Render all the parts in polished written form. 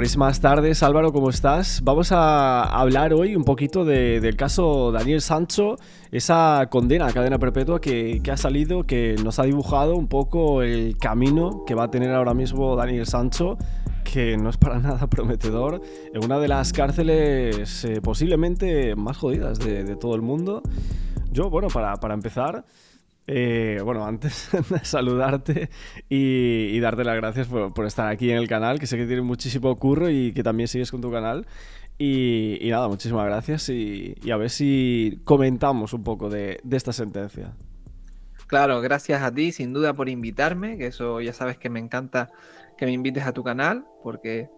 Buenísimas tardes, Álvaro, ¿cómo estás? Vamos a hablar hoy un poquito del caso Daniel Sancho, esa condena a cadena perpetua que ha salido, que nos ha dibujado un poco el camino que va a tener ahora mismo Daniel Sancho, que no es para nada prometedor, en una de las cárceles posiblemente más jodidas de todo el mundo. Yo, bueno, para empezar... antes de saludarte y darte las gracias por estar aquí en el canal, que sé que tienes muchísimo curro y que también sigues con tu canal. Y nada, muchísimas gracias y a ver si comentamos un poco de esta sentencia. Claro, gracias a ti, sin duda, por invitarme, que eso ya sabes que me encanta que me invites a tu canal, porque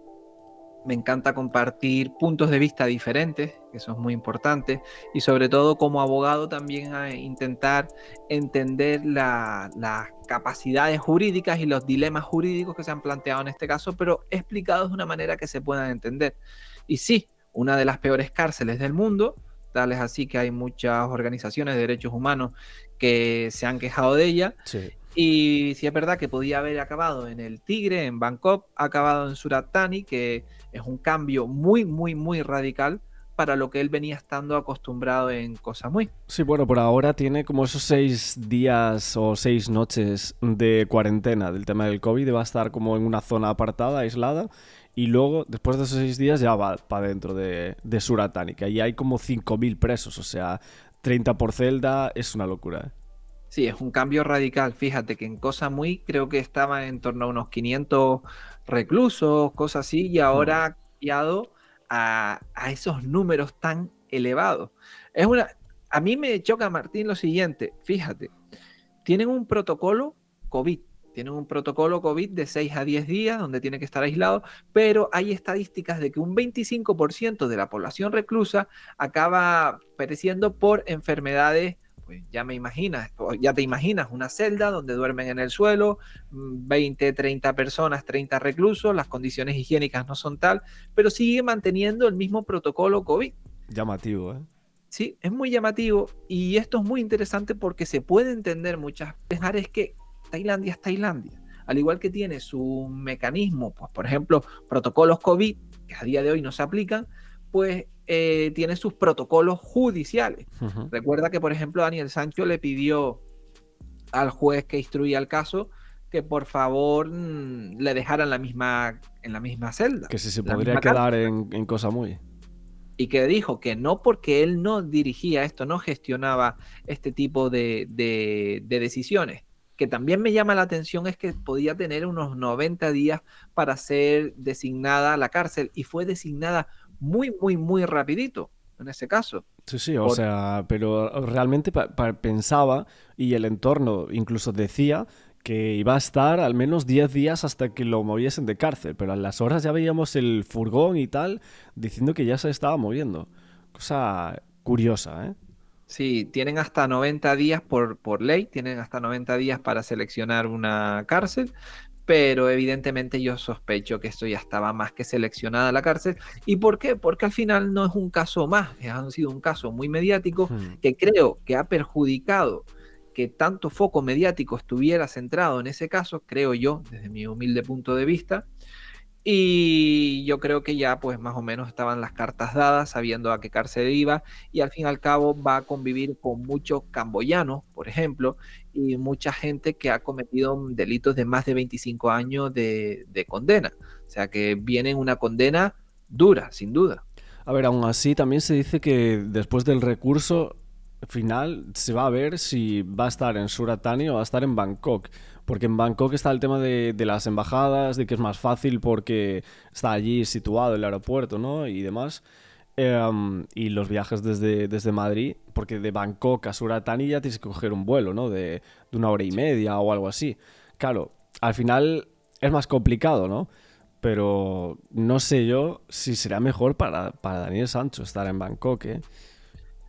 me encanta compartir puntos de vista diferentes, que eso es muy importante, y sobre todo como abogado también a intentar entender las capacidades jurídicas y los dilemas jurídicos que se han planteado en este caso, pero explicados de una manera que se puedan entender. Y sí, una de las peores cárceles del mundo, tal es así que hay muchas organizaciones de derechos humanos que se han quejado de ella. Sí. Y sí es verdad que podía haber acabado en el Tigre, en Bangkok, ha acabado en Surat Thani, que es un cambio muy, muy, muy radical para lo que él venía estando acostumbrado en Koh Samui. Sí, bueno, por ahora tiene como esos 6 días o 6 noches de cuarentena del tema del COVID. Va a estar como en una zona apartada, aislada. Y luego, después de esos 6 días, ya va para dentro de Surat Thani, que ahí hay como 5.000 presos. O sea, 30 por celda, es una locura, ¿eh? Sí, es un cambio radical. Fíjate que en Koh Samui creo que estaba en torno a unos 500 reclusos, cosas así, y ahora ha cambiado a esos números tan elevados. Es una, a mí me choca, Martín, lo siguiente. Fíjate, tienen un protocolo COVID. Tienen un protocolo COVID de 6 a 10 días donde tiene que estar aislado, pero hay estadísticas de que un 25% de la población reclusa acaba pereciendo por enfermedades. Pues ya me imaginas, ya te imaginas una celda donde duermen en el suelo 20, 30 personas, 30 reclusos, las condiciones higiénicas no son tal, pero sigue manteniendo el mismo protocolo COVID. Llamativo, ¿eh? Sí, es muy llamativo y esto es muy interesante porque se puede entender muchas veces. Es que Tailandia es Tailandia, al igual que tiene su mecanismo, pues por ejemplo, protocolos COVID, que a día de hoy no se aplican, pues tiene sus protocolos judiciales. Recuerda que, por ejemplo, Daniel Sancho le pidió al juez que instruía el caso que por favor le dejaran en la misma celda, Que si se en la podría misma quedar cárcel. en Koh Samui. Y que dijo que no, porque él no dirigía esto, no gestionaba este tipo de decisiones. Que también me llama la atención es que podía tener unos 90 días para ser designada a la cárcel y fue designada muy, muy, muy rapidito en ese caso. Sí, sí, o Por, sea, pero realmente pensaba y el entorno incluso decía que iba a estar al menos 10 días hasta que lo moviesen de cárcel, pero a las horas ya veíamos el furgón y tal diciendo que ya se estaba moviendo. Cosa curiosa, ¿eh? sí, tienen hasta 90 días por ley, tienen hasta 90 días para seleccionar una cárcel, pero evidentemente yo sospecho que esto ya estaba más que seleccionada la cárcel. ¿Y por qué? Porque al final no es un caso más, ha sido un caso muy mediático Hmm. que creo que ha perjudicado que tanto foco mediático estuviera centrado en ese caso, creo yo, desde mi humilde punto de vista. Y yo creo que ya pues más o menos estaban las cartas dadas, sabiendo a qué cárcel iba, y al fin y al cabo va a convivir con muchos camboyanos, por ejemplo, y mucha gente que ha cometido delitos de más de 25 años de condena. O sea que viene una condena dura, sin duda. A ver, aún así también se dice que después del recurso final se va a ver si va a estar en Surat Thani o va a estar en Bangkok. Porque en Bangkok está el tema de las embajadas, de que es más fácil porque está allí situado el aeropuerto, ¿no? Y demás. Y los viajes desde Madrid, porque de Bangkok a Surat Thani ya tienes que coger un vuelo, ¿no? De una hora y media o algo así. Claro, al final es más complicado, ¿no? Pero no sé yo si será mejor para Daniel Sancho estar en Bangkok, ¿eh?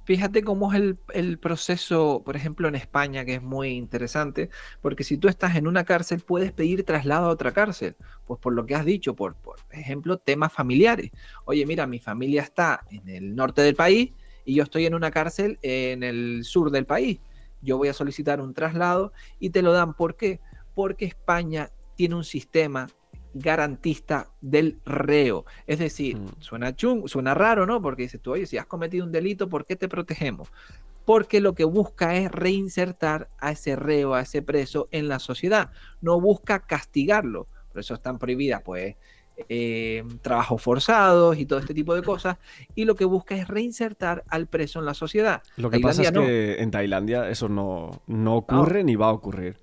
Fíjate cómo es el proceso, por ejemplo, en España, que es muy interesante, porque si tú estás en una cárcel, puedes pedir traslado a otra cárcel, pues por lo que has dicho, por ejemplo, temas familiares. Oye, mira, mi familia está en el norte del país y yo estoy en una cárcel en el sur del país. Yo voy a solicitar un traslado y te lo dan. ¿Por qué? Porque España tiene un sistema garantista del reo. Es decir, Mm. suena raro, ¿no? Porque dices tú, oye, si has cometido un delito, ¿por qué te protegemos? Porque lo que busca es reinsertar a ese reo, a ese preso en la sociedad. No busca castigarlo. Por eso están prohibidas, pues, trabajos forzados y todo este tipo de cosas. Y lo que busca es reinsertar al preso en la sociedad. Lo que pasa Tailandia es no. que en Tailandia eso no No, ocurre ni va a ocurrir.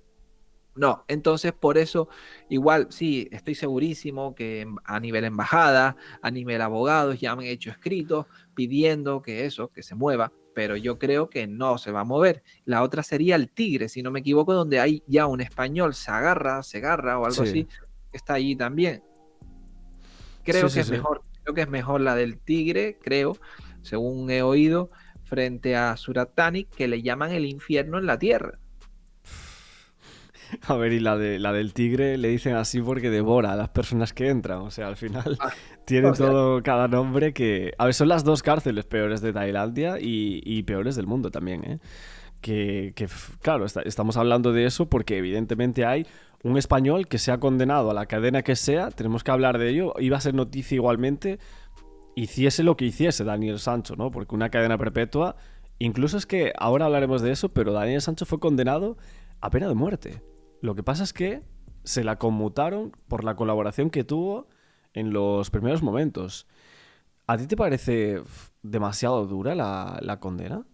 no, entonces por eso, igual, sí, estoy segurísimo que a nivel embajada, a nivel abogados, ya han hecho escritos pidiendo que eso, que se mueva, pero yo creo que no se va a mover. La otra sería el Tigre, si no me equivoco, donde hay ya un español, se agarra o algo Sí, así, que está allí también. sí, sí, sí. Creo que es mejor la del Tigre, creo, según he oído, frente a Suratani, que le llaman el infierno en la tierra. A ver, y la del tigre le dicen así porque devora a las personas que entran. O sea, al final Ah, tiene o sea, todo cada nombre que... A ver, son las dos cárceles peores de Tailandia y peores del mundo también, ¿eh? Claro, estamos hablando de eso porque evidentemente hay un español que se ha condenado a la cadena que sea, tenemos que hablar de ello, iba a ser noticia igualmente, hiciese lo que hiciese Daniel Sancho, ¿no? Porque una cadena perpetua, incluso es que ahora hablaremos de eso, pero Daniel Sancho fue condenado a pena de muerte. Lo que pasa es que se la conmutaron por la colaboración que tuvo en los primeros momentos. ¿A ti te parece demasiado dura la condena?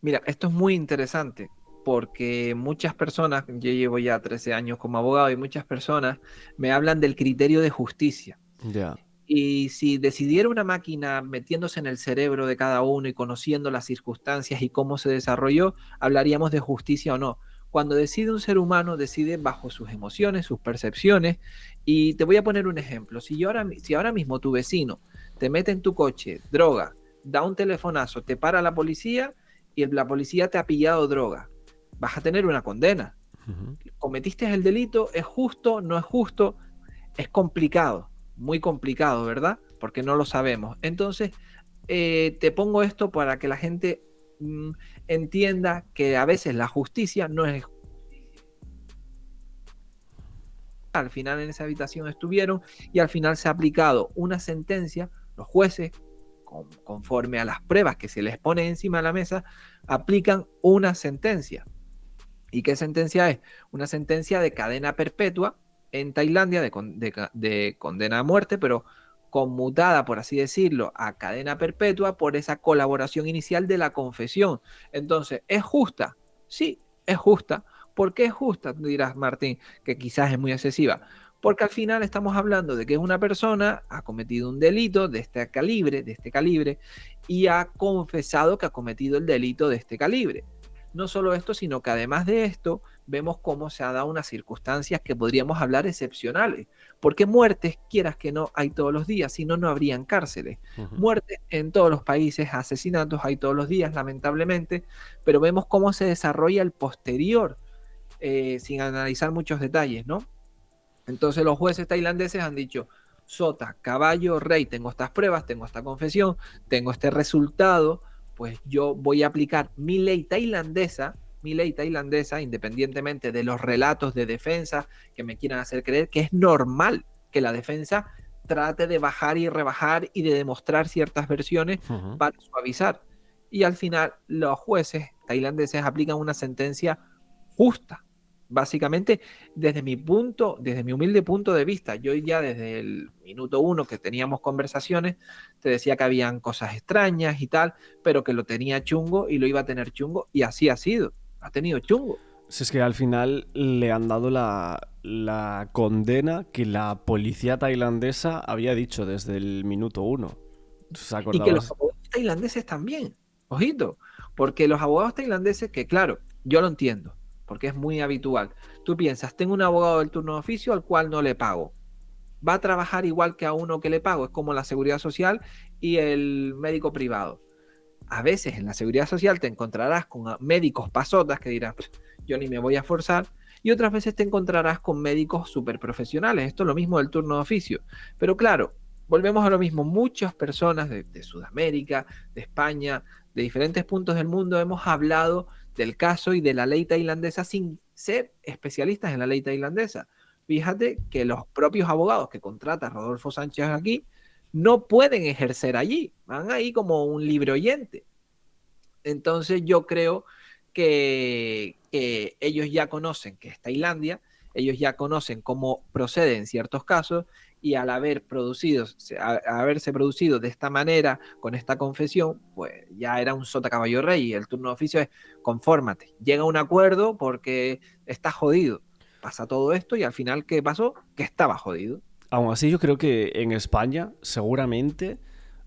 mira, esto es muy interesante porque muchas personas, yo llevo ya 13 años como abogado y muchas personas me hablan del criterio de justicia. Ya. Y si decidiera una máquina metiéndose en el cerebro de cada uno y conociendo las circunstancias y cómo se desarrolló, hablaríamos de justicia o no. Cuando decide un ser humano, decide bajo sus emociones, sus percepciones. Y te voy a poner un ejemplo. Si ahora mismo tu vecino te mete en tu coche droga, da un telefonazo, te para la policía y la policía te ha pillado droga, vas a tener una condena. Ujú. ¿Cometiste el delito? ¿Es justo? ¿No es justo? Es complicado, muy complicado, ¿verdad? Porque no lo sabemos. Entonces, te pongo esto para que la gente entienda que a veces la justicia no es... Al final en esa habitación estuvieron y al final se ha aplicado una sentencia, los jueces, conforme a las pruebas que se les pone encima de la mesa, aplican una sentencia. ¿Y qué sentencia es? Una sentencia de cadena perpetua en Tailandia, de condena a muerte, pero conmutada, por así decirlo, a cadena perpetua por esa colaboración inicial de la confesión. Entonces, ¿es justa? Sí, es justa. ¿Por qué es justa? Tú dirás, Martín, que quizás es muy excesiva. Porque al final estamos hablando de que es una persona, ha cometido un delito de este calibre, y ha confesado que ha cometido el delito de este calibre. No solo esto, sino que además de esto, vemos cómo se ha dado unas circunstancias que podríamos hablar excepcionales. Porque muertes, quieras que no, hay todos los días, si no, no habrían cárceles. Ujú. Muertes en todos los países, asesinatos hay todos los días, lamentablemente, pero vemos cómo se desarrolla el posterior, sin analizar muchos detalles, ¿no? Entonces los jueces tailandeses han dicho, sota, caballo, rey, tengo estas pruebas, tengo esta confesión, tengo este resultado, pues yo voy a aplicar mi ley tailandesa, independientemente de los relatos de defensa que me quieran hacer creer que es normal que la defensa trate de bajar y rebajar y de demostrar ciertas versiones Ujú. para suavizar. Y al final los jueces tailandeses aplican una sentencia justa. Básicamente, desde mi humilde punto de vista, yo ya desde el minuto uno que teníamos conversaciones, te decía que habían cosas extrañas y tal, pero que lo tenía chungo y lo iba a tener chungo, y así ha sido, ha tenido chungo. Si es que al final le han dado la condena que la policía tailandesa había dicho desde el minuto uno. ¿Os Y que los acordabas? abogados tailandeses también, ojito, porque los abogados tailandeses, que claro, yo lo entiendo, porque es muy habitual. Tú piensas, tengo un abogado del turno de oficio al cual no le pago, va a trabajar igual que a uno que le pago, es como la seguridad social y el médico privado. A veces en la seguridad social te encontrarás con médicos pasotas que dirán, yo ni me voy a forzar, y otras veces te encontrarás con médicos súper profesionales. Esto es lo mismo del turno de oficio. Pero claro, volvemos a lo mismo. Muchas personas de Sudamérica, de España, de diferentes puntos del mundo, hemos hablado del caso y de la ley tailandesa sin ser especialistas en la ley tailandesa. fíjate que los propios abogados que contrata Rodolfo Sánchez aquí no pueden ejercer allí, van ahí como un libre oyente. Entonces yo creo que ellos ya conocen que es Tailandia, ellos ya conocen cómo procede en ciertos casos y al haberse producido de esta manera, con esta confesión, pues ya era un sota caballo rey y el turno de oficio es confórmate, llega a un acuerdo porque está jodido. Pasa todo esto y al final, ¿qué pasó? Que estaba jodido. Aún así, yo creo que en España, seguramente,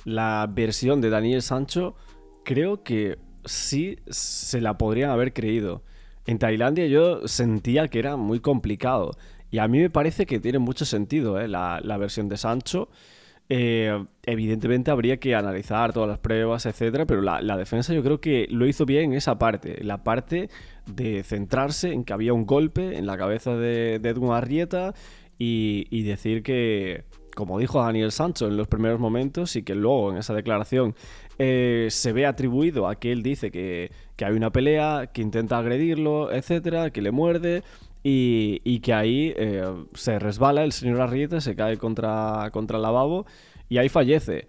la versión de Daniel Sancho, creo que sí se la podrían haber creído. En Tailandia yo sentía que era muy complicado. Y a mí me parece que tiene mucho sentido, la versión de Sancho. Evidentemente habría que analizar todas las pruebas, etcétera, pero la defensa yo creo que lo hizo bien en esa parte. La parte de centrarse en que había un golpe en la cabeza de Edwin Arrieta y decir que, como dijo Daniel Sancho en los primeros momentos y que luego en esa declaración se ve atribuido a que él dice que hay una pelea, que intenta agredirlo, etcétera, que le muerde y que ahí se resbala el señor Arrieta, se cae contra el lavabo y ahí fallece.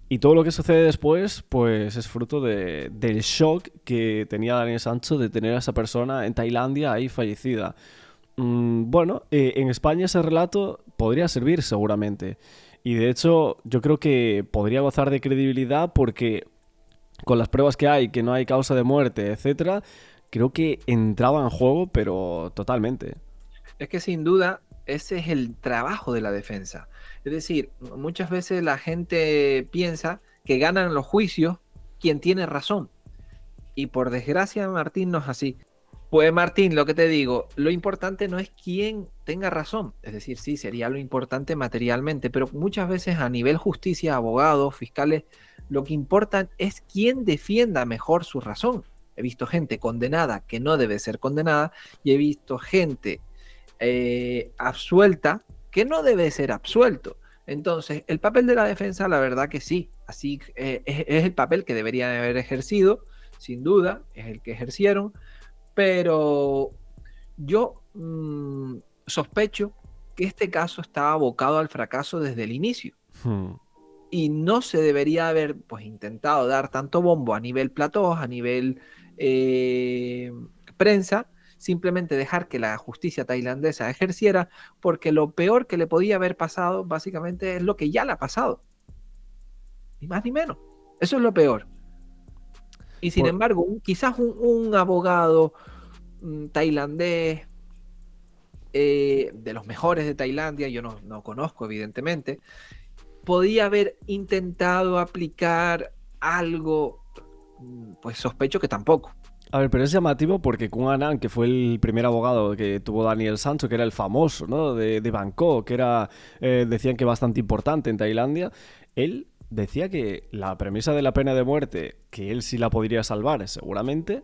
Y todo lo que sucede después, pues es fruto del shock que tenía Daniel Sancho de tener a esa persona en Tailandia ahí fallecida. Bueno, en España ese relato podría servir seguramente. Y de hecho, yo creo que podría gozar de credibilidad porque con las pruebas que hay, que no hay causa de muerte, etcétera, creo que entraba en juego, pero totalmente. Es que sin duda ese es el trabajo de la defensa. Es decir, muchas veces la gente piensa que ganan los juicios quien tiene razón. Y por desgracia, Martín, no es así. Pues Martín, lo que te digo, lo importante no es quién tenga razón. Es decir, sí, sería lo importante materialmente, pero muchas veces a nivel justicia, abogados, fiscales, lo que importa es quién defienda mejor su razón. He visto gente condenada que no debe ser condenada y he visto gente absuelta que no debe ser absuelto. Entonces, el papel de la defensa, la verdad que sí, así es el papel que deberían haber ejercido, sin duda, es el que ejercieron, pero yo sospecho que este caso estaba abocado al fracaso desde el inicio Hmm. y no se debería haber pues intentado dar tanto bombo a nivel platós, a nivel eh, prensa, simplemente dejar que la justicia tailandesa ejerciera, porque lo peor que le podía haber pasado básicamente es lo que ya le ha pasado, ni más ni menos. Eso es lo peor. Y sin Por, embargo, quizás un abogado tailandés, de los mejores de Tailandia, yo no conozco evidentemente, podía haber intentado aplicar algo, pues sospecho que tampoco. a ver, pero es llamativo porque Kun Anand, que fue el primer abogado que tuvo Daniel Sancho, que era el famoso, ¿no? De Bangkok, que era, decían que bastante importante en Tailandia, él decía que la premisa de la pena de muerte, que él sí la podría salvar, seguramente,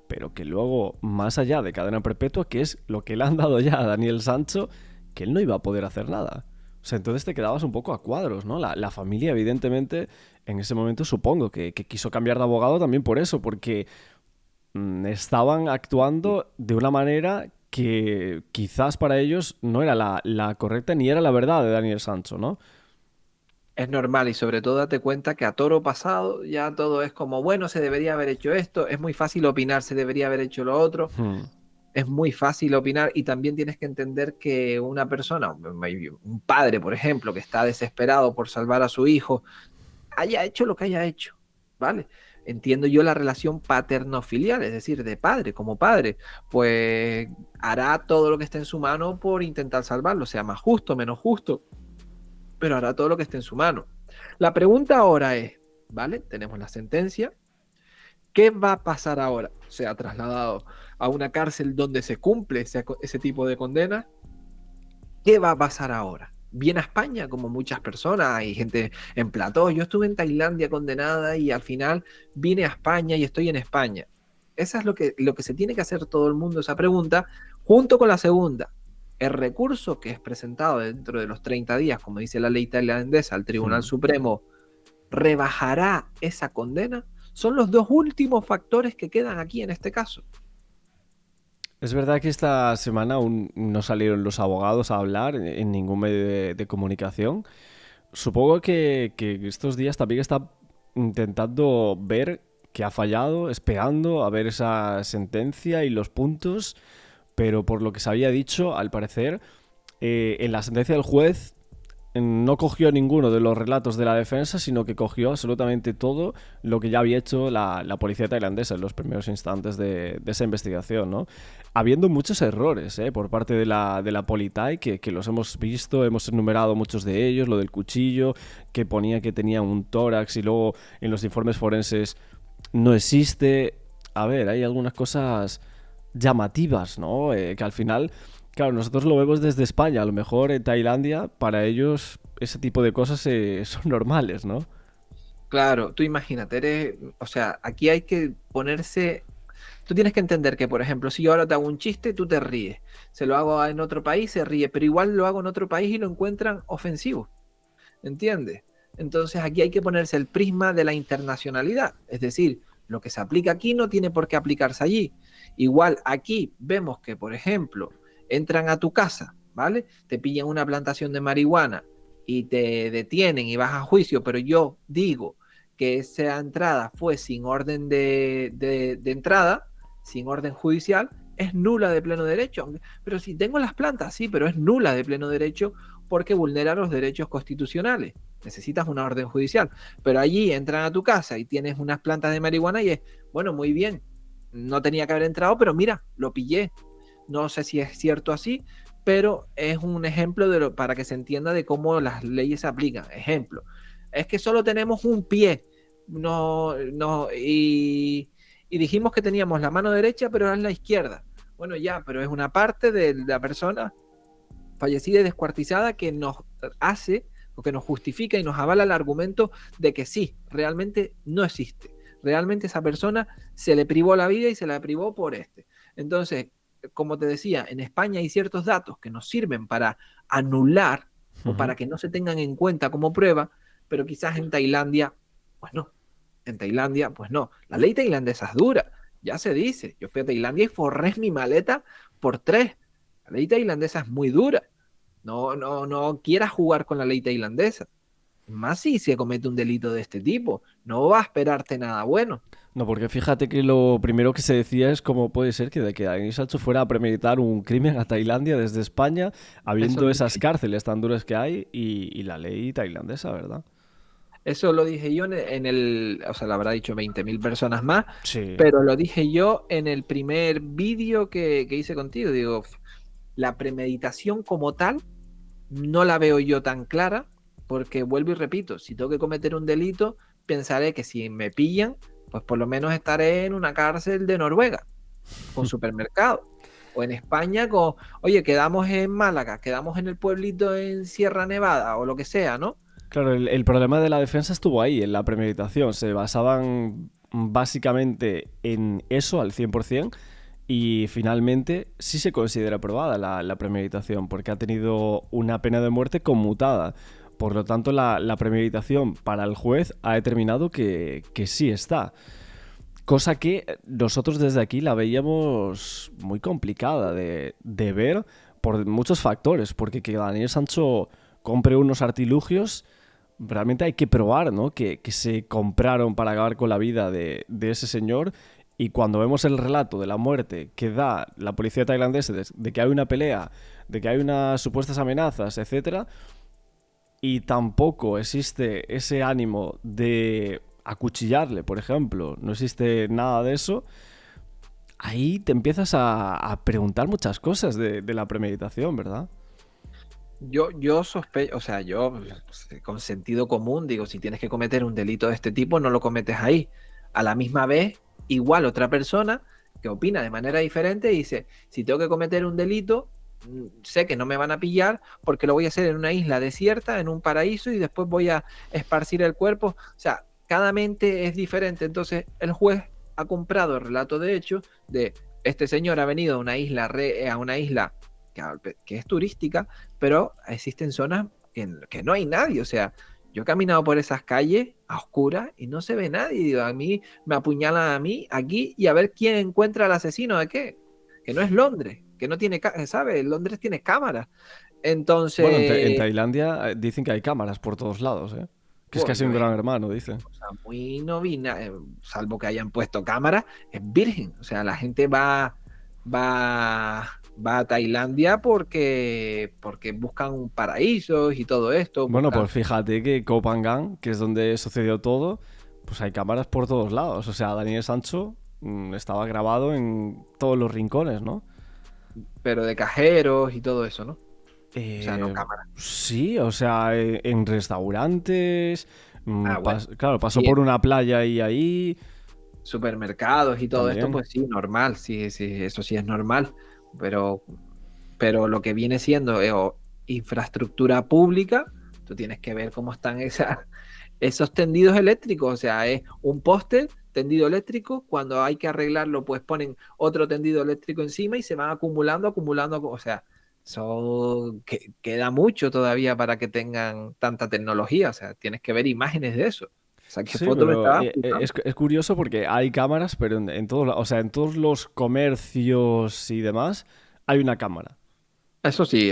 pero que luego, más allá de cadena perpetua, que es lo que le han dado ya a Daniel Sancho, que él no iba a poder hacer nada. O sea, entonces te quedabas un poco a cuadros, ¿no? La familia, evidentemente, en ese momento supongo que quiso cambiar de abogado también por eso, porque estaban actuando de una manera que quizás para ellos no era la correcta ni era la verdad de Daniel Sancho, ¿no? Es normal y sobre todo date cuenta que a toro pasado ya todo es como, bueno, se debería haber hecho esto, es muy fácil opinar, se debería haber hecho lo otro, Hmm. es muy fácil opinar y también tienes que entender que una persona, un padre, por ejemplo, que está desesperado por salvar a su hijo, haya hecho lo que haya hecho, ¿vale? Entiendo yo la relación paterno-filial, es decir, de padre como padre, pues hará todo lo que esté en su mano por intentar salvarlo, sea más justo, menos justo, pero hará todo lo que esté en su mano. La pregunta ahora es, ¿vale? Tenemos la sentencia. ¿Qué va a pasar ahora? ¿Se ha trasladado a una cárcel donde se cumple ese tipo de condena? ¿Qué va a pasar ahora? ¿Viene a España como muchas personas? Hay gente en plató. Yo estuve en Tailandia condenada y al final vine a España y estoy en España. Esa es lo que se tiene que hacer todo el mundo, esa pregunta, junto con la segunda. El recurso que es presentado dentro de los 30 días, como dice la ley tailandesa, al Tribunal Hmm. Supremo, ¿rebajará esa condena? Son los dos últimos factores que quedan aquí en este caso. Es verdad que esta semana aún no salieron los abogados a hablar en ningún medio de comunicación. Supongo que estos días también está intentando ver que ha fallado, esperando a ver esa sentencia y los puntos, pero por lo que se había dicho, al parecer, en la sentencia del juez no cogió ninguno de los relatos de la defensa, sino que cogió absolutamente todo lo que ya había hecho la policía tailandesa en los primeros instantes de esa investigación, ¿no? Habiendo muchos errores por parte de la Politai, que los hemos visto, hemos enumerado muchos de ellos, lo del cuchillo, que ponía que tenía un tórax y luego en los informes forenses no existe. A ver, hay algunas cosas llamativas, ¿no? Que al final, claro, nosotros lo vemos desde España, a lo mejor en Tailandia, para ellos ese tipo de cosas son normales, ¿no? Claro, tú imagínate, o sea, aquí hay que ponerse, tú tienes que entender que, por ejemplo, si yo ahora te hago un chiste, tú te ríes, se lo hago en otro país, se ríe, pero igual lo hago en otro país y lo encuentran ofensivo, ¿entiendes? Entonces aquí hay que ponerse el prisma de la internacionalidad, es decir, lo que se aplica aquí no tiene por qué aplicarse allí. Igual aquí vemos que, por ejemplo, entran a tu casa, ¿vale? Te pillan una plantación de marihuana y te detienen y vas a juicio, pero yo digo que esa entrada fue sin orden de entrada, sin orden judicial, es nula de pleno derecho. Pero si tengo las plantas, sí, pero es nula de pleno derecho porque vulnera los derechos constitucionales. Necesitas una orden judicial. Pero allí entran a tu casa y tienes unas plantas de marihuana y es, bueno, muy bien, no tenía que haber entrado, pero mira, lo pillé. No sé si es cierto así, pero es un ejemplo para que se entienda de cómo las leyes se aplican. Ejemplo, es que solo tenemos un pie, no, no, y dijimos que teníamos la mano derecha, pero es la izquierda. Bueno, ya, pero es una parte de la persona fallecida y descuartizada que nos hace o que nos justifica y nos avala el argumento de que sí, realmente no existe. Realmente esa persona se le privó la vida y se la privó por este. Entonces, como te decía, en España hay ciertos datos que nos sirven para anular o para Ujú. que no se tengan en cuenta como prueba, pero quizás en Tailandia, pues no. En Tailandia, pues no. La ley tailandesa es dura, ya se dice. Yo fui a Tailandia y forré mi maleta por 3. La ley tailandesa es muy dura. No, no, no quieras jugar con la ley tailandesa. Más si se comete un delito de este tipo. No va a esperarte nada bueno. No, porque fíjate que lo primero que se decía es cómo puede ser que Daniel Sancho fuera a premeditar un crimen a Tailandia desde España, Eso habiendo lo esas dije yo. cárceles tan duras que hay y la ley tailandesa, ¿verdad? Eso lo dije yo o sea, lo habrá dicho 20.000 personas más, Sí. pero lo dije yo en el primer vídeo que hice contigo. Digo, la premeditación como tal no la veo yo tan clara, porque vuelvo y repito, si tengo que cometer un delito, pensaré que si me pillan, pues por lo menos estaré en una cárcel de Noruega, con supermercado. O en España con, oye, quedamos en Málaga, quedamos en el pueblito en Sierra Nevada o lo que sea, ¿no? Claro, el problema de la defensa estuvo ahí, en la premeditación. Se basaban básicamente en eso al 100% y finalmente sí se considera aprobada la premeditación porque ha tenido una pena de muerte conmutada. Por lo tanto, la premeditación para el juez ha determinado que sí está. Cosa que nosotros desde aquí la veíamos muy complicada de ver por muchos factores, porque que Daniel Sancho compre unos artilugios, realmente hay que probar, ¿no? Que se compraron para acabar con la vida de ese señor. Y cuando vemos el relato de la muerte que da la policía tailandesa de que hay una pelea, de que hay unas supuestas amenazas, etcétera, y tampoco existe ese ánimo de acuchillarle, por ejemplo, no existe nada de eso, ahí te empiezas a preguntar muchas cosas de la premeditación, ¿verdad? Yo sospecho, o sea, yo pues, con sentido común digo, si tienes que cometer un delito de este tipo, no lo cometes ahí. A la misma vez, igual otra persona que opina de manera diferente dice, si tengo que cometer un delito, sé que no me van a pillar porque lo voy a hacer en una isla desierta, en un paraíso y después voy a esparcir el cuerpo. O sea, cada mente es diferente. Entonces, el juez ha comprado el relato de hecho de este señor ha venido a una isla, a una isla que es turística, pero existen zonas que no hay nadie. O sea, yo he caminado por esas calles a oscuras y no se ve nadie. Digo, a mí me apuñalan a mí aquí y a ver quién encuentra al asesino de qué. que no es Londres, que no tiene, ¿sabes? Londres tiene cámaras. Bueno, en Entonces, Tailandia dicen que hay cámaras por todos lados, ¿eh? Que es pues casi un yo gran hermano, dicen. o sea, muy novina, salvo que hayan puesto cámaras, es virgen. O sea, la gente va a Tailandia porque buscan paraísos y todo esto, Bueno, buscan. pues fíjate que Koh Phangan, que es donde sucedió todo, pues hay cámaras por todos lados. O sea, Daniel Sancho estaba grabado en todos los rincones, ¿no? Pero de cajeros y todo eso, ¿no? O sea, no Eh, cámaras. sí, o sea, en restaurantes. Ah, bueno. Claro, pasó Sí, por una playa y ahí supermercados y todo esto, también. pues sí, normal, sí, sí, eso sí es normal. Pero, pero lo que viene siendo infraestructura pública, tú tienes que ver cómo están esos tendidos eléctricos. O sea, es un poste tendido eléctrico, cuando hay que arreglarlo, pues ponen otro tendido eléctrico encima y se van acumulando, acumulando. O sea, queda mucho todavía para que tengan tanta tecnología. O sea, tienes que ver imágenes de eso. O sea, qué Sí, foto me pero estaba flipando. es curioso porque hay cámaras, pero en todos, o sea, en todos los comercios y demás hay una cámara. Eso sí,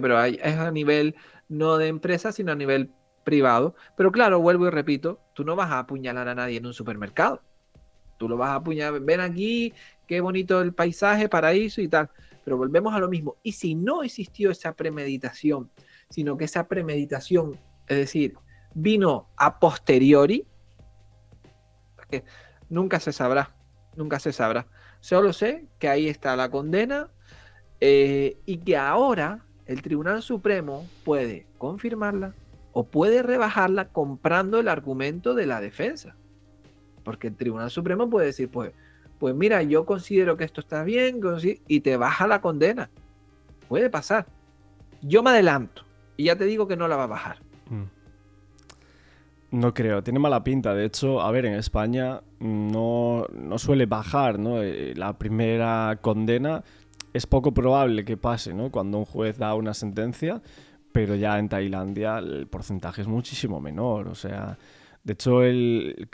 pero es a nivel no de empresa, sino a nivel privado. Pero claro, vuelvo y repito, tú no vas a apuñalar a nadie en un supermercado. Tú lo vas a apuñalar, ven aquí, qué bonito el paisaje, paraíso y tal. Pero volvemos a lo mismo. Y si no existió esa premeditación, sino que esa premeditación, es decir, vino a posteriori, que nunca se sabrá, nunca se sabrá. Solo sé que ahí está la condena, y que ahora el Tribunal Supremo puede confirmarla o puede rebajarla comprando el argumento de la defensa. Porque el Tribunal Supremo puede decir, pues mira, yo considero que esto está bien, y te baja la condena. Puede pasar. Yo me adelanto y ya te digo que no la va a bajar. Mm. No creo, tiene mala pinta. De hecho, a ver, en España no suele bajar, ¿no? La primera condena es poco probable que pase, ¿no? Cuando un juez da una sentencia, pero ya en Tailandia el porcentaje es muchísimo menor. O sea, de hecho,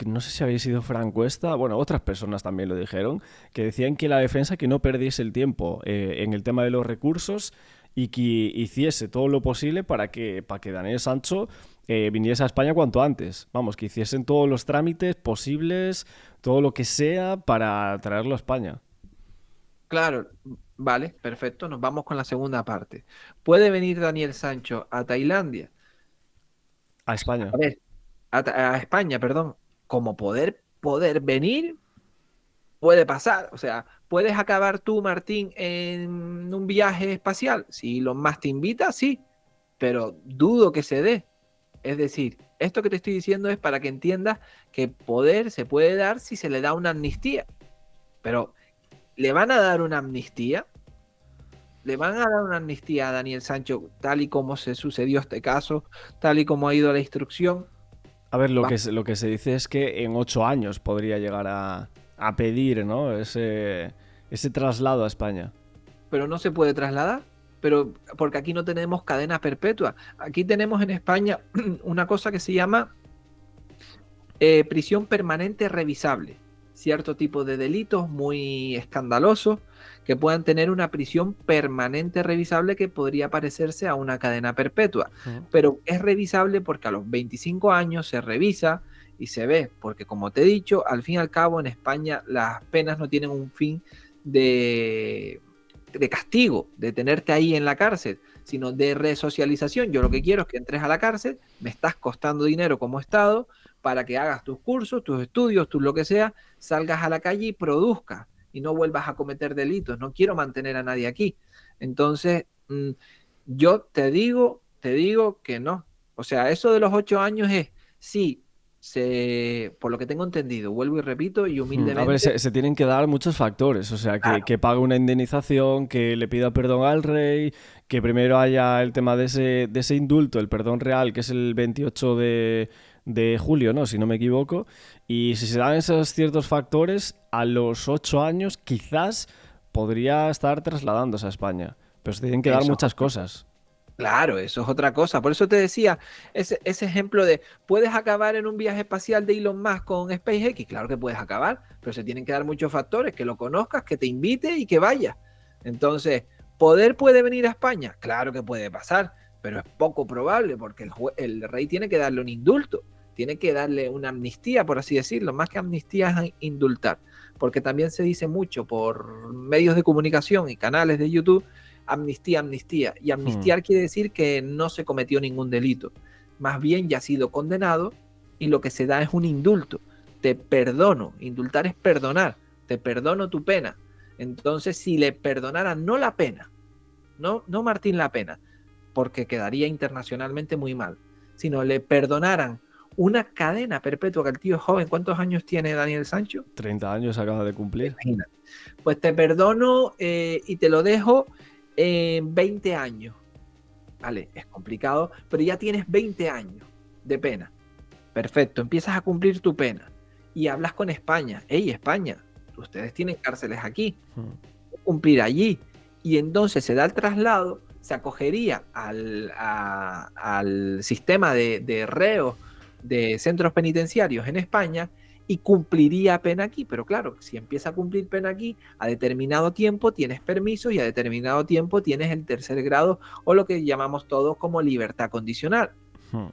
no sé si había sido Frank Cuesta, bueno, otras personas también lo dijeron, que decían que la defensa que no perdiese el tiempo en el tema de los recursos y que hiciese todo lo posible para que Daniel Sancho viniese a España cuanto antes. Vamos, que hiciesen todos los trámites posibles, todo lo que sea para traerlo a España. Claro, vale, perfecto. Nos vamos con la segunda parte. ¿Puede venir Daniel Sancho a Tailandia? A España. A ver, a España, perdón. Como poder venir, puede pasar. O sea, ¿puedes acabar tú, Martín, en un viaje espacial? Si Elon Musk te invita, sí, pero dudo que se dé. Es decir, esto que te estoy diciendo es para que entiendas que poder se puede dar si se le da una amnistía. Pero, ¿le van a dar una amnistía? ¿Le van a dar una amnistía a Daniel Sancho tal y como se sucedió este caso, tal y como ha ido la instrucción? A ver, Va, lo que se dice es que en 8 años podría llegar a pedir, ¿no? Ese traslado a España. pero no se puede trasladar, pero porque aquí no tenemos cadena perpetua. Aquí tenemos en España una cosa que se llama prisión permanente revisable. Cierto tipo de delitos muy escandalosos que puedan tener una prisión permanente revisable que podría parecerse a una cadena perpetua. Mm. Pero es revisable porque a los 25 años se revisa y se ve, porque como te he dicho, al fin y al cabo en España las penas no tienen un fin de castigo, de tenerte ahí en la cárcel, sino de resocialización. Yo lo que quiero es que entres a la cárcel, me estás costando dinero como Estado, para que hagas tus cursos, tus estudios, tus lo que sea, salgas a la calle y produzcas y no vuelvas a cometer delitos. No quiero mantener a nadie aquí. Entonces, yo te digo que no. O sea, eso de los 8 años es, sí, por lo que tengo entendido, vuelvo y repito, y A ver, humildemente, se tienen que dar muchos factores, o sea, claro, que pague una indemnización, que le pida perdón al rey, que primero haya el tema de ese indulto, el perdón real, que es el 28 de julio, ¿no? Si no me equivoco. Y si se dan esos ciertos factores, a los 8 años quizás podría estar trasladándose a España. Pero se tienen que dar eso. muchas cosas. Claro, eso es otra cosa. Por eso te decía, ese ejemplo de, ¿puedes acabar en un viaje espacial de Elon Musk con SpaceX? Claro que puedes acabar, pero se tienen que dar muchos factores, que lo conozcas, que te invite y que vayas. Entonces, ¿poder puede venir a España? Claro que puede pasar, pero es poco probable porque el rey tiene que darle un indulto, tiene que darle una amnistía, por así decirlo, más que amnistía es indultar, porque también se dice mucho por medios de comunicación y canales de YouTube, amnistía, amnistía, y amnistiar quiere decir que no se cometió ningún delito, más bien ya ha sido condenado y lo que se da es un indulto, te perdono, indultar es perdonar, te perdono tu pena. Entonces, si le perdonaran no la pena, no Martín la pena, porque quedaría internacionalmente muy mal, sino le perdonaran una cadena perpetua que el tío es joven. ¿Cuántos años tiene Daniel Sancho? 30 años acaba de cumplir. Imagínate. Pues te perdono y te lo dejo en 20 años. Vale, es complicado, pero ya tienes 20 años de pena. Perfecto, empiezas a cumplir tu pena y hablas con España. Hey, España, ustedes tienen cárceles aquí, cumplir allí. Y entonces se da el traslado, se acogería al sistema de reos de centros penitenciarios en España y cumpliría pena aquí. Pero claro, si empieza a cumplir pena aquí, a determinado tiempo tienes permiso y a determinado tiempo tienes el tercer grado o lo que llamamos todos como libertad condicional.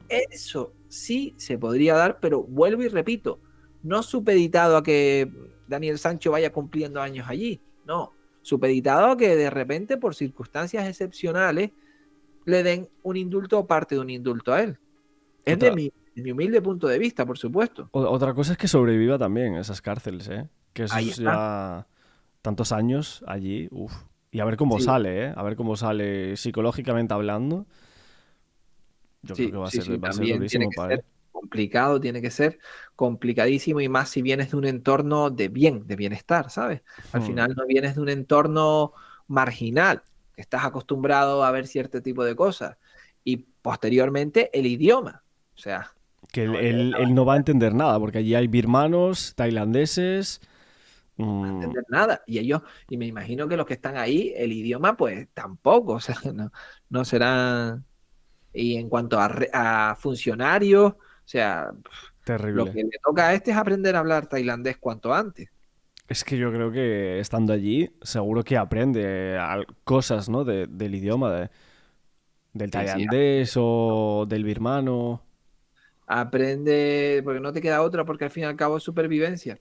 Eso sí se podría dar, pero vuelvo y repito, no supeditado a que Daniel Sancho vaya cumpliendo años allí, no, supeditado a que de repente por circunstancias excepcionales le den un indulto o parte de un indulto a él. Es Otra, de mi humilde punto de vista, por supuesto. otra cosa es que sobreviva también en esas cárceles, ¿eh? Que eso Ahí es está. ya tantos años allí, uff. Y a ver cómo Sí, sale, ¿eh? A ver cómo sale psicológicamente hablando. Yo creo que sí, sí, sí, va a ser también tiene durísimo que para él. ser complicado, tiene que ser complicadísimo y más si vienes de un entorno de bien, de bienestar, ¿sabes? Al final no vienes de un entorno marginal, que estás acostumbrado a ver cierto tipo de cosas y posteriormente el idioma, o sea, Que no le él no va a entender nada, porque allí hay birmanos, tailandeses. va a entender nada y ellos, y me imagino que los que están ahí, el idioma pues tampoco, o sea, no serán, y en cuanto a funcionarios, o sea, lo Terrible. que le toca a este es aprender a hablar tailandés cuanto antes. Es que yo creo que estando allí, seguro que aprende cosas, ¿no? Del idioma, del Sí, sí, tailandés o del birmano. aprende, porque no te queda otra, porque al fin y al cabo es supervivencia.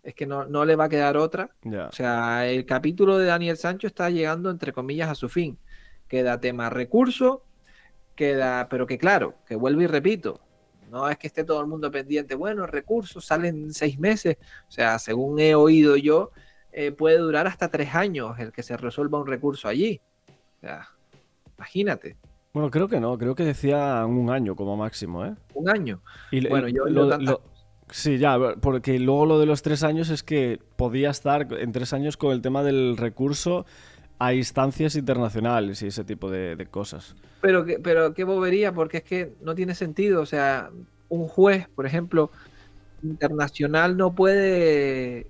Es que no le va a quedar otra. Ya. O sea, el capítulo de Daniel Sancho está llegando, entre comillas, a su fin. Queda tema recurso, queda, pero que claro, que vuelvo y repito, no es que esté todo el mundo pendiente, bueno, recursos salen 6 meses, o sea, según he oído yo, puede durar hasta 3 años el que se resuelva un recurso allí. O sea, imagínate, Bueno, creo que no, creo que decía un año como máximo, ¿eh? un año. Y Bueno, yo he oído tantas cosas. sí, ya, porque luego lo de los 3 años es que podía estar en 3 años con el tema del recurso a instancias internacionales y ese tipo de cosas. Pero qué bobería, porque es que no tiene sentido. O sea, un juez, por ejemplo, internacional no puede.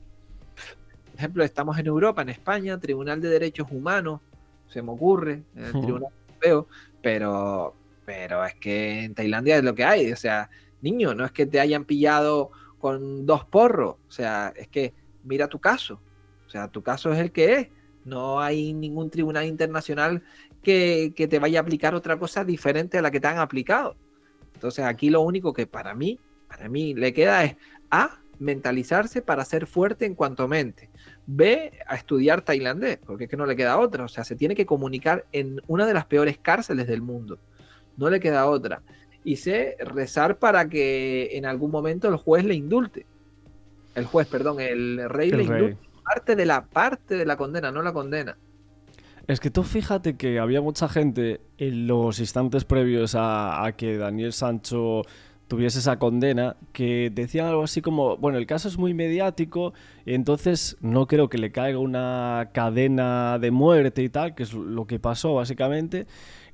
Por ejemplo, estamos en Europa, en España, Tribunal de Derechos Humanos, se me ocurre, el Tribunal Europeo, pero es que en Tailandia es lo que hay. O sea, niño, no es que te hayan pillado con 2 porros. O sea, es que mira tu caso. O sea, tu caso es el que es. No hay ningún tribunal internacional que te vaya a aplicar otra cosa diferente a la que te han aplicado. Entonces, aquí lo único que para mí le queda es A, mentalizarse para ser fuerte en cuanto a mente. B, a estudiar tailandés, porque es que no le queda otra. O sea, se tiene que comunicar en una de las peores cárceles del mundo. No le queda otra. Y C, rezar para que en algún momento el juez le indulte. El juez, perdón, el rey le El rey. indulte parte de la condena, no la condena. Es que tú fíjate que había mucha gente en los instantes previos a que Daniel Sancho tuviese esa condena que decían algo así como, bueno, el caso es muy mediático, entonces no creo que le caiga una cadena de muerte y tal, que es lo que pasó básicamente,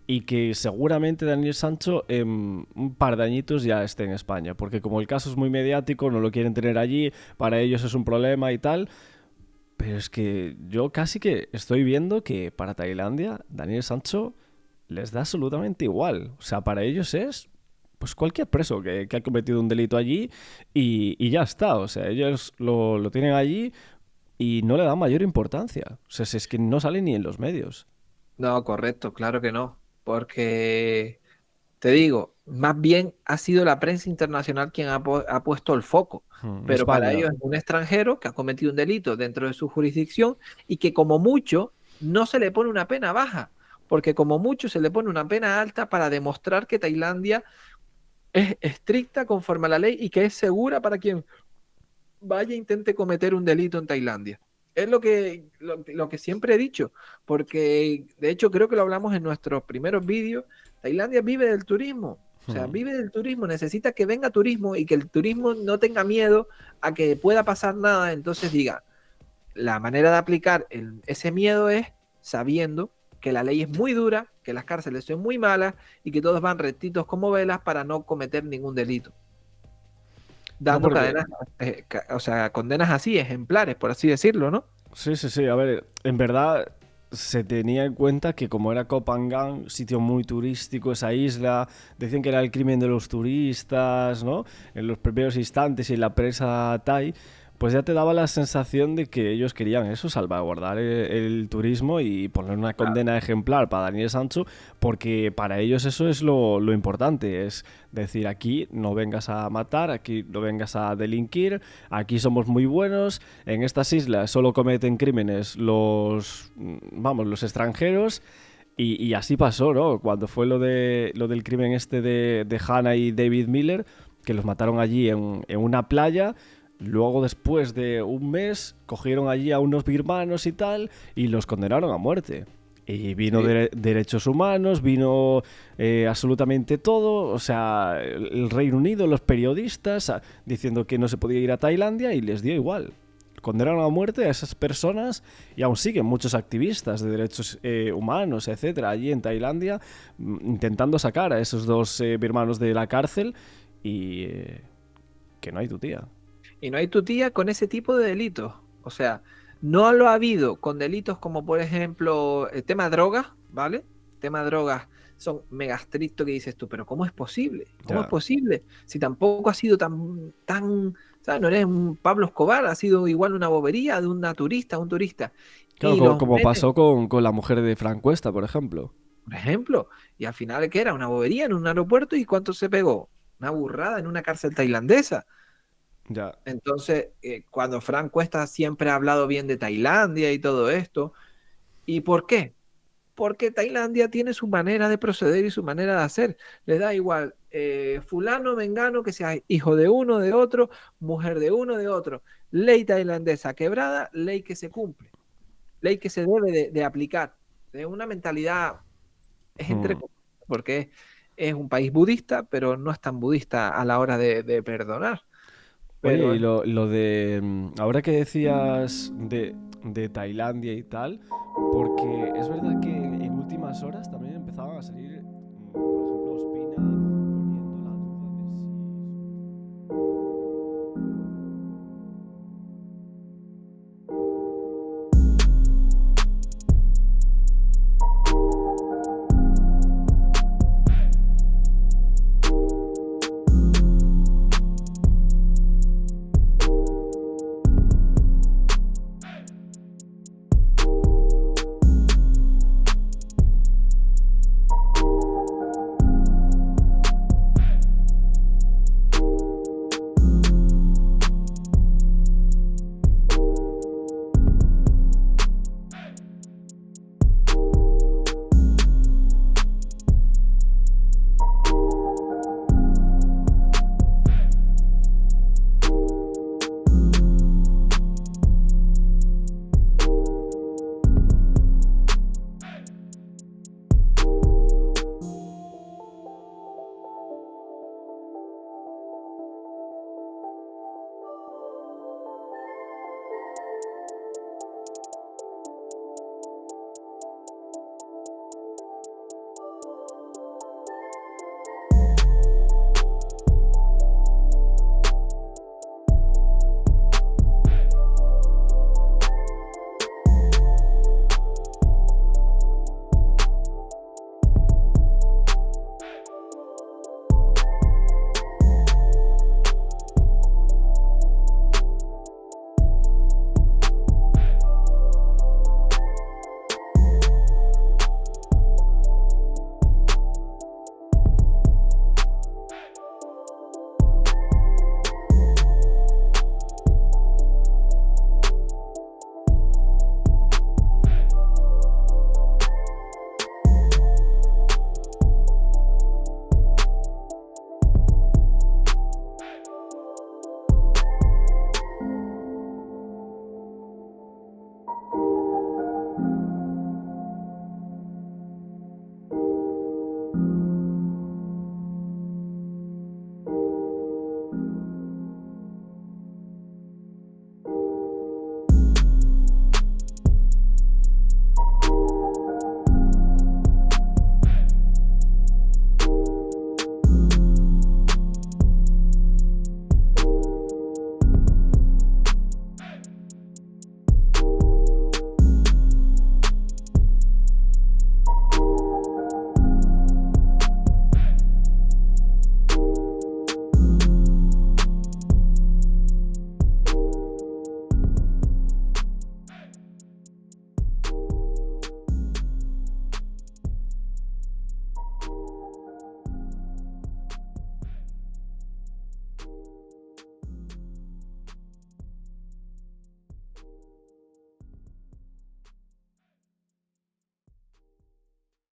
y que seguramente Daniel Sancho en un par de añitos ya esté en España, porque como el caso es muy mediático, no lo quieren tener allí, para ellos es un problema y tal. Pero es que yo casi que estoy viendo que para Tailandia, Daniel Sancho les da absolutamente igual. O sea, para ellos es pues cualquier preso que ha cometido un delito allí y ya está. O sea, ellos lo tienen allí y no le dan mayor importancia. O sea, si es que no sale ni en los medios. No, correcto, claro que no. Porque te digo, más bien ha sido la prensa internacional quien ha puesto el foco. Pero para España. ellos es un extranjero que ha cometido un delito dentro de su jurisdicción y que como mucho no se le pone una pena baja, porque como mucho se le pone una pena alta para demostrar que Tailandia es estricta conforme a la ley y que es segura para quien vaya e intente cometer un delito en Tailandia. Es lo que siempre he dicho, porque de hecho creo que lo hablamos en nuestros primeros vídeos. Tailandia vive del turismo, o sea, vive del turismo, necesita que venga turismo y que el turismo no tenga miedo a que pueda pasar nada. Entonces diga, la manera de aplicar ese miedo es sabiendo que la ley es muy dura, que las cárceles son muy malas y que todos van rectitos como velas para no cometer ningún delito, No, dando porque cadenas, o sea, condenas así, ejemplares, por así decirlo, ¿no? sí, sí, sí. A ver, en verdad se tenía en cuenta que como era Koh Phangan, sitio muy turístico, esa isla, decían que era el crimen de los turistas, ¿no? En los primeros instantes y en la prensa Thai, pues ya te daba la sensación de que ellos querían eso, salvaguardar el turismo y poner una Claro. condena ejemplar para Daniel Sancho, porque para ellos eso es lo importante, es decir, aquí no vengas a matar, aquí no vengas a delinquir, aquí somos muy buenos, en estas islas solo cometen crímenes los extranjeros. Y así pasó, ¿no? Cuando fue lo del crimen este de Hannah y David Miller, que los mataron allí en una playa. Luego, después de un mes, cogieron allí a unos birmanos y tal, y los condenaron a muerte. Y vino Sí. derechos humanos, vino absolutamente todo. O sea, el Reino Unido, los periodistas, diciendo que no se podía ir a Tailandia y les dio igual. Condenaron a muerte a esas personas y aún siguen muchos activistas de derechos humanos, etcétera, allí en Tailandia, intentando sacar a esos dos birmanos de la cárcel y que no hay tu tía. Y no hay tutía con ese tipo de delitos. O sea, no lo ha habido con delitos como, por ejemplo, el tema drogas, ¿vale? Tema drogas son mega estrictos que dices tú, pero ¿cómo es posible? ¿Cómo es Ya. posible? Si tampoco ha sido ¿sabes? No eres un Pablo Escobar, ha sido igual una bobería de una turista, un turista. Claro, Y los como meten, pasó con la mujer de Frank Cuesta, por ejemplo. por ejemplo, y al final, ¿qué era? Una bobería en un aeropuerto y ¿cuánto se pegó? Una burrada en una cárcel tailandesa. Ya. Entonces, cuando Frank Cuesta siempre ha hablado bien de Tailandia y todo esto, ¿y por qué? Porque Tailandia tiene su manera de proceder y su manera de hacer. Le da igual fulano, mengano, que sea hijo de uno, de otro, mujer de uno, de otro. Ley tailandesa quebrada, ley que se cumple, ley que se debe de aplicar. Es una mentalidad, es entre Hmm. comillas, porque es un país budista, pero no es tan budista a la hora de perdonar. Oye, Pero y lo de... ahora que decías de Tailandia y tal, porque es verdad que en últimas horas